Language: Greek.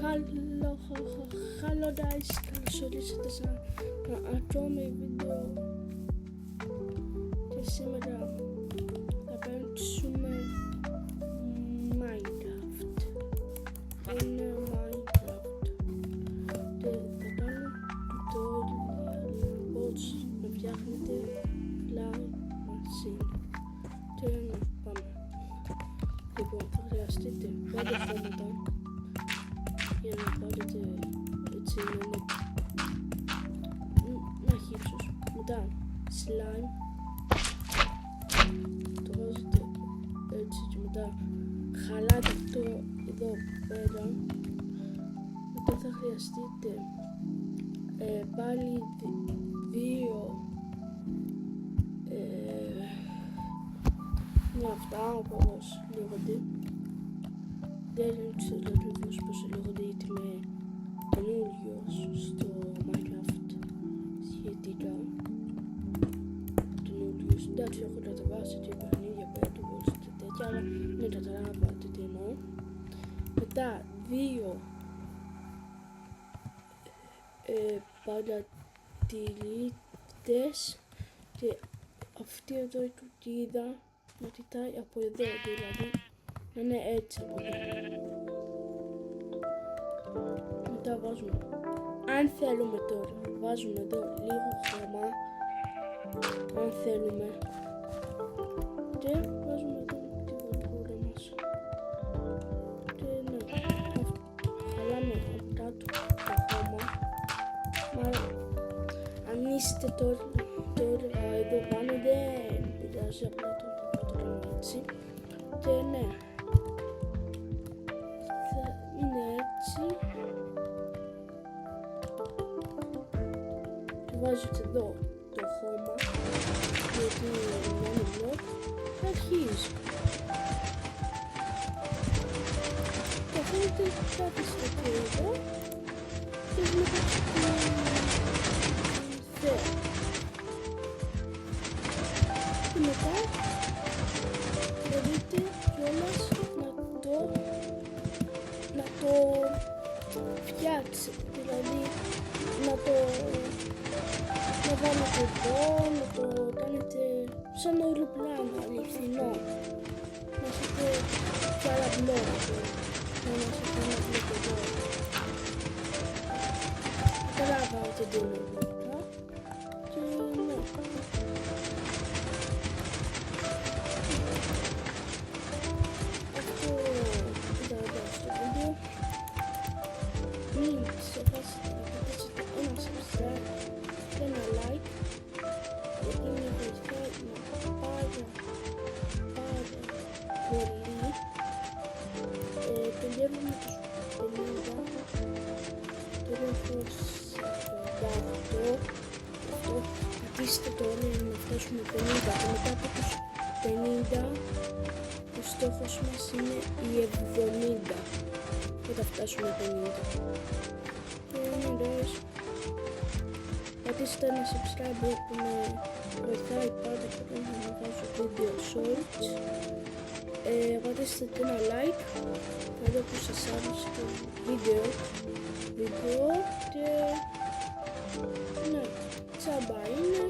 Hello guys, καλώς ορίσατε σε ένα ακόμη βίντεο και σήμερα θα παίξουμε Minecraft. Είναι Minecraft και θα κάνω tutorial πώς να φτιάχνετε fly machine. Και να πάμε. Λοιπόν, θα χρειαστείτε 5 χώματα για να πάρετε έτσι ένα χύψος. Μετά slime, το βάζετε έτσι και μετά χαλάτε αυτό εδώ πέρα. Μετά θα χρειαστείτε πάλι δύο είναι αυτά όπως λέγονται. Δεν ξέρω ακριβώς πώς λέγονται γιατί είμαι καινούριος στο Minecraft σχετικά. Καινούριος, εντάξει έχω κατεβάσει και παιχνίδια πέτουγος και τέτοια, αλλά δεν καταλάβατε τι εννοώ. Μετά δύο παρατηρητές και αυτή εδώ η κουκκίδα να κοιτάει από εδώ, δηλαδή να είναι έτσι από εδώ. Μετά βάζουμε, αν θέλουμε τώρα, βάζουμε εδώ λίγο χρώμα, αν θέλουμε, και βάζουμε εδώ τη βαλκούρα μας. Και ναι, χαλάμε από κάτω το χρώμα. Μα αν είστε τώρα εδώ πάνω δεν πειράζει, απλά το κάνουμε έτσι. Και ναι, θα είναι έτσι. Και βάζετε εδώ το χώμα, γιατί είναι μπλοκ, και αρχίζει. Και αφήνετε κάτι στο εδώ και βλέπετε την θέα. Και μετά μπορείτε κιόλας να το φτιάξετε, δηλαδή να βάλετε εδώ, να το κάνετε σαν αεροπλάνο αληθινό, να έχετε κι άλλα μπλοκ, να έχετε ένα μπλοκ εδώ. Καταλάβατε τι είναι εδώ και ναι. Μην ξεχάσετε να πατήσετε ένα subscribe και ένα like, γιατί με βοηθάει πάρα πολύ. Τελειώνουμε τους 50, αυτό πατήστε το όριο να φτάσουμε 50 και μετά από τους 50 ο στόχος μας είναι οι 70 και θα φτάσουμε 50. Και ναι guys, πατήστε ένα subscribe που με βοηθάει πάντα πολύ να βγάζω βίντεο shorts. Πατήστε και ένα like εδώ που σας άρεσε το βίντεο και ναι, τσάμπα είναι.